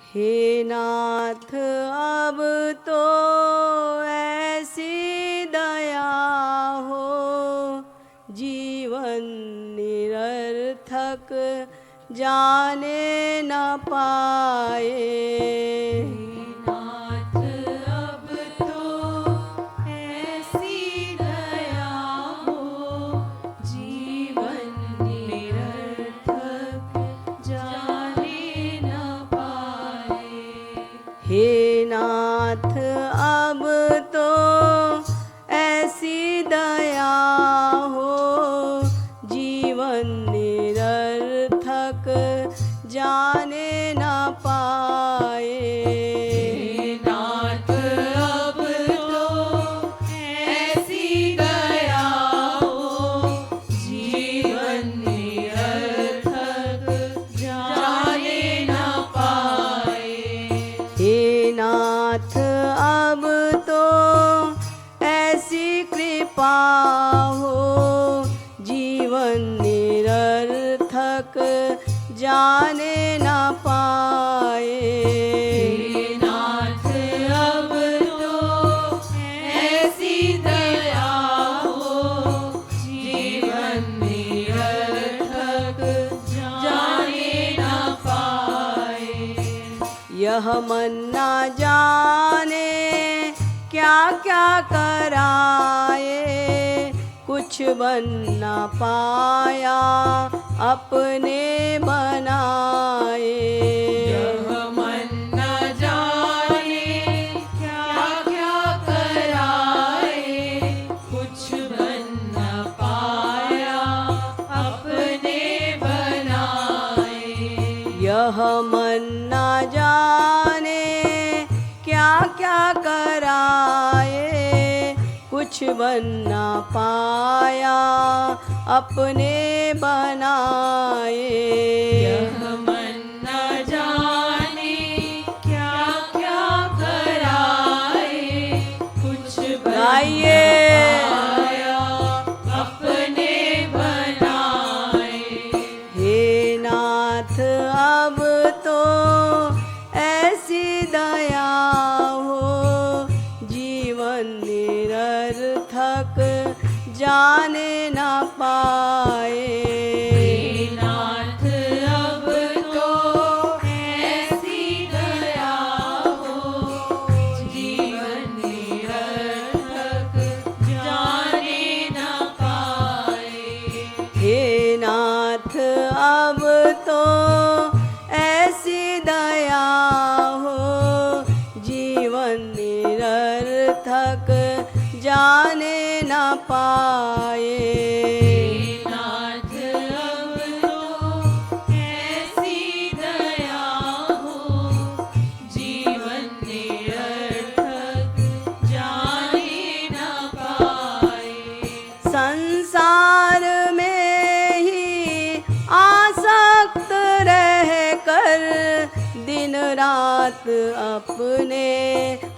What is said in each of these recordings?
हे नाथ अब तो ऐसी दया हो, जीवन निरर्थक जाने न पाए। हे नाथ अब तो ऐसी दया हो, जीवन निरर्थक जाने न पाए। हे नाथ अब तो ऐसी दया हो, जीवन निरर्थक जाने न पाए। हे नाथ अब तो ऐसी कृपा हो, जीवन निरर्थक जाने न पाए। हे नाथ अब तो ऐसी दया हो, जीवन निरर्थक जाने न पाए। यह मन न जाने क्या क्या कराए, कुछ बन न पाया अपने बनाए। यह मन न जाने क्या क्या कराए, कुछ बन न पाया अपने बनाए। यह मन न जाने क्या क्या कराए, कुछ बन न पाया अपने बनाए। यह मन न जाने क्या क्या कराए, कुछ बन गाइए। न पाया अपने बनाए। हे नाथ अब तो ऐसी दया हो, जीवन निरर्थक जाने न पाए। हे नाथ अब तो ऐसी दया हो, जीवन निरर्थक जाने न पाए। हे नाथ अब तो ऐसी दया हो, जीवन निरर्थक जाने न पाए। हे नाथ अब तो ऐसी दया हो, जीवन निरर्थक जाने न पाए। संसार में ही आसक्त रहकर दिन रात अपने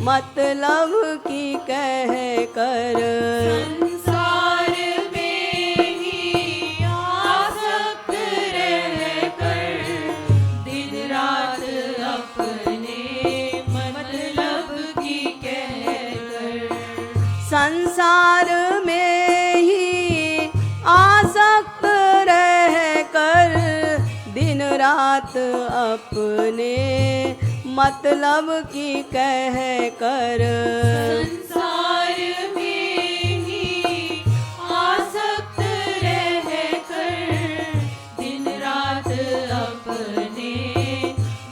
मतलब की कह कर। संसार में ही आसक्त रहकर दिन रात अपने मतलब की कहकर। संसार में ही आसक्त रहकर दिन रात अपने मतलब की कह कर। संसार में ही आसक्त रहकर दिन रात अपने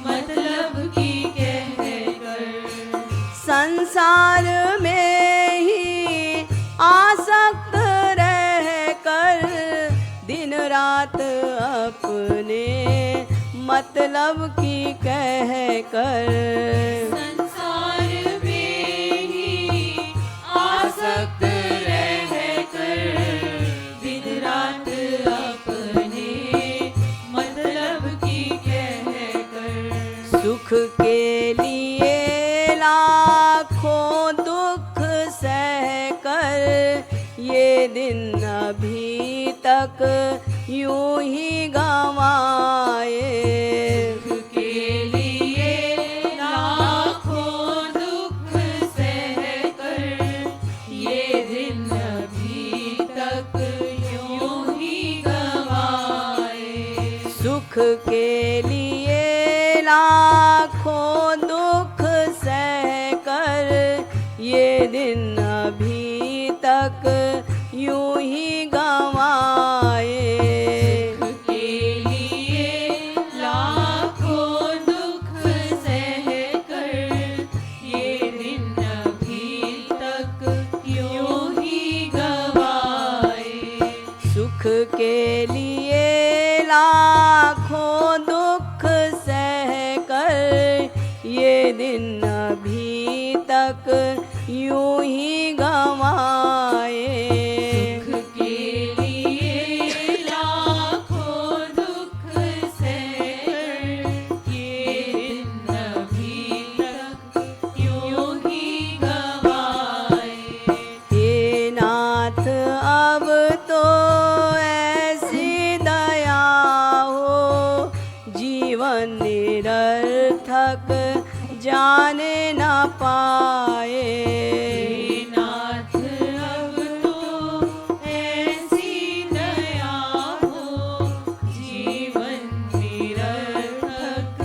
मतलब की कहकर। संसार में ही आसक्त रहकर दिन रात अपने मतलब की कह कर। संसार में ही आसक्त रहकर दिन रात अपने मतलब की कहकर। सुख के लिए लाखों दुख सह कर ये दिन अभी तक यूं ही गंवाए। सुख के लिए सुख के लिए लाखों दुख सह कर ये दिन अभी तक यूं ही गंवाए। के लिए लाखों दुख सह कर ये दिन अभी तक यूं ही गवाए। सुख के लिए लाखों दुख सह कर ये दिन अभी तक यूं ही गंवाए। सुख के लिए लाखों दुख सह कर ये दिन अभी तक यूं ही गवाए। हे नाथ अब तो ऐसी दया हो जीवन निरर्थक जाने न पाए। हे नाथ अब तो ऐसी दया हो जीवन निरर्थक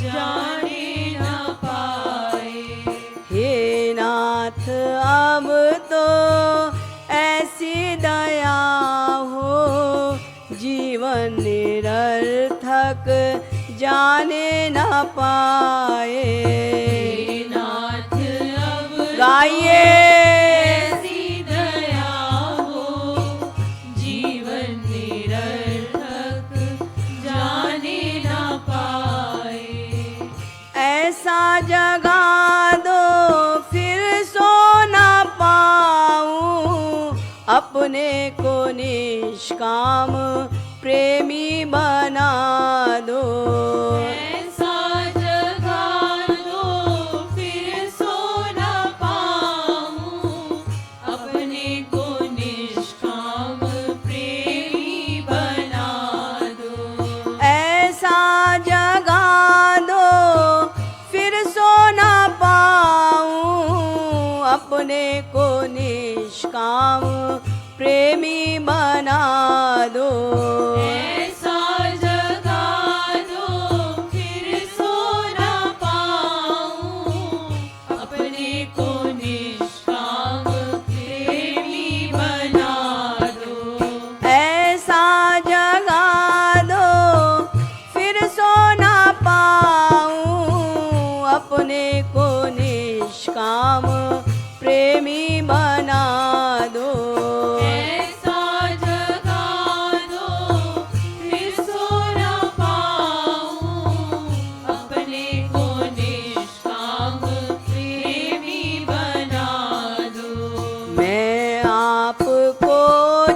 जाने न पाए। हे नाथ अब तो ऐसी दया हो जीवन निरर्थक जाने न पाए। हे नाथ अब गाइए। ऐसी दया हो जीवन निरर्थक जाने न पाए। ऐसा जगा दो फिर सो न पाऊं अपने को निष्काम प्रेमी बना दो। ऐसा जगा दो फिर सो न पाऊं अपने को निष्काम प्रेमी बना दो। ऐसा जगा दो फिर सो न पाऊं अपने को निष्काम प्रेमी बना दो। ऐसा जगा दो फिर सो न पाऊं अपने को निष्काम प्रेमी बना दो। ऐसा जगा दो फिर सो न पाऊं अपने को निष्काम प्रेमी बना दो। ऐसा जगा दो फिर सो न पाऊं अपने को निष्काम प्रेमी बना दो। मैं आपको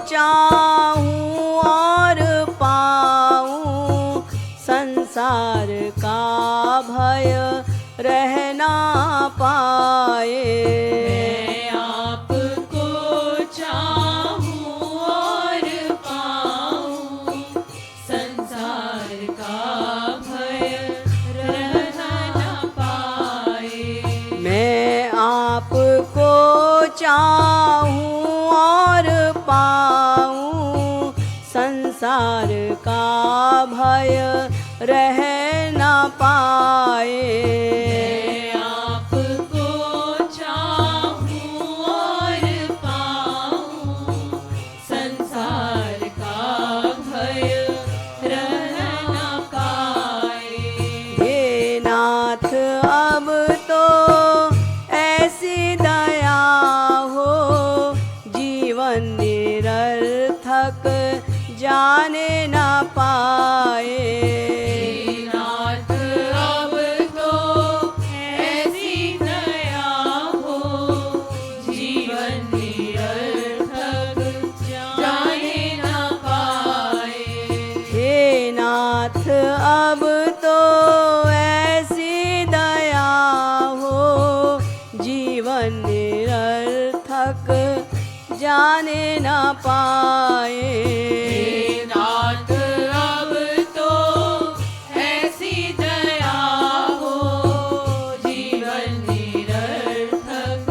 चाहूं और पाऊं संसार का भय रह ना पाए। मैं आपको चाहूं और पाऊं संसार का भय रह न पाए। मैं आपको चाहूं और पाऊं संसार का भय रह न पाए। मैं आपको चाहूं और पाऊं संसार का भय रह न पाए। हे नाथ अब तो ऐसी दया हो जीवन निरर्थक जाने न पाए। हे नाथ अब तो ऐसी दया हो जीवन निरर्थक जाने न पाए। हे नाथ अब तो ऐसी दया हो जीवन निरर्थक जाने न पाए। हे नाथ अब तो ऐसी दया हो जीवन निरर्थक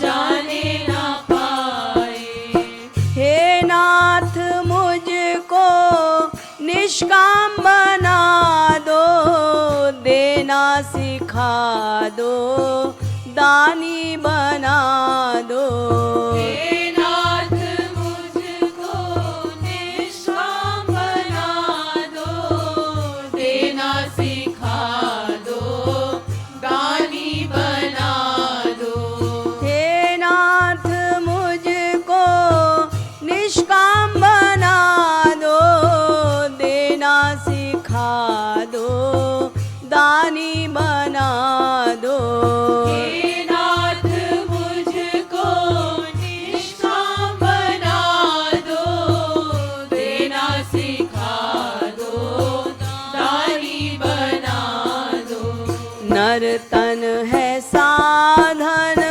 जाने न पाए। हे नाथ मुझको निष्काम दो, दानी बना दो। हे नाथ मुझको निष्काम बना दो, देना सिखा दो, दानी बना दो। नर तन है साधन,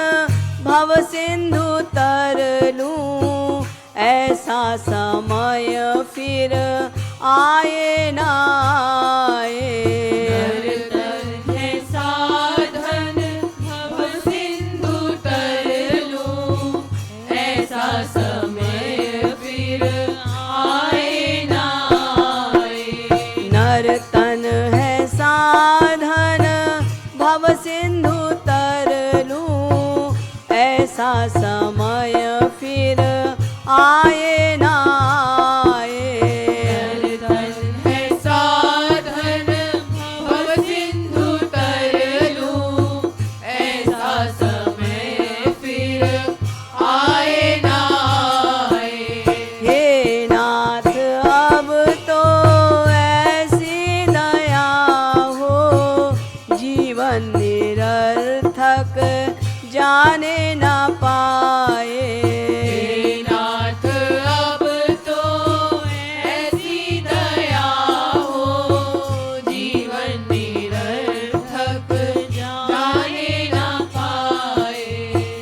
भव सिंधु तर लूं, ऐसा समय फिर आए ना आए। नर तन है साधन, भव सिंधु तर लूं, ऐसा समय फिर आए ना आए। नर तन है साधन, भव सिंधु तर लूं, ऐसा समय फिर आए ना आए। नर तन है साधन, भव सिंधु तर लूं, ऐसा समय फिर आए ना आए। हे नाथ अब तो ऐसी दया हो, जीवन निरर्थक जाने ना पाए। हे नाथ अब तो ऐसी दया हो, जीवन निरर्थक जाने ना पाए।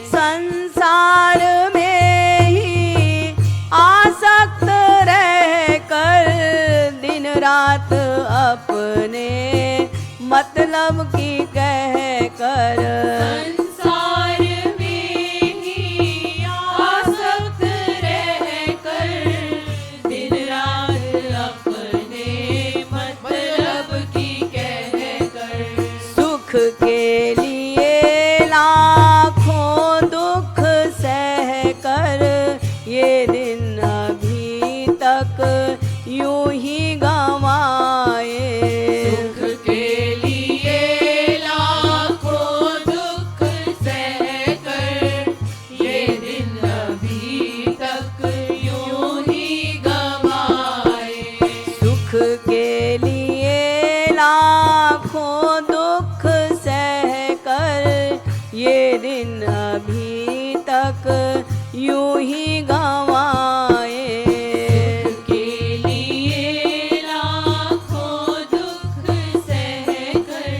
संसार में ही आसक्त रहकर दिन रात अपने मतलब की कह कर। संसार में ही आसक्त रहकर दिन रात अपने मतलब की कहकर। सुख के लिए लाखों दुख सह कर, ये दिन अभी तक यूं ही गंवाए। सुख के लिए लाखों दुख सह कर, ये दिन अभी तक यूं ही गंवाए। सुख के लिए लाखों दुख सह कर, ये दिन अभी तक यूं ही गंवाए। के लिए लाखों दुख सह कर,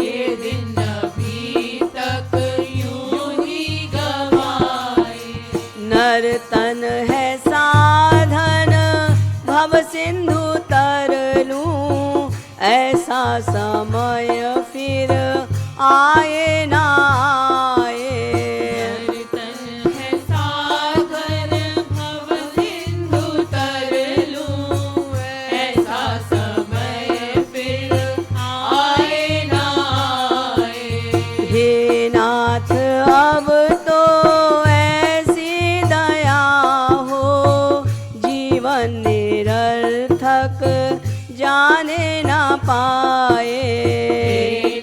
ये दिन अभी तक यूं ही गंवाए। नर तन है साधन, भव सिंधु तर लूं, ऐसा समय फिर आए ना आए। नर तन है साधन, भव सिंधु तर लूं, ऐसा समय फिर आए ना आए। हे नाथ अब तो ऐसी दया हो, जीवन निरर्थक जाने ना पाए। हे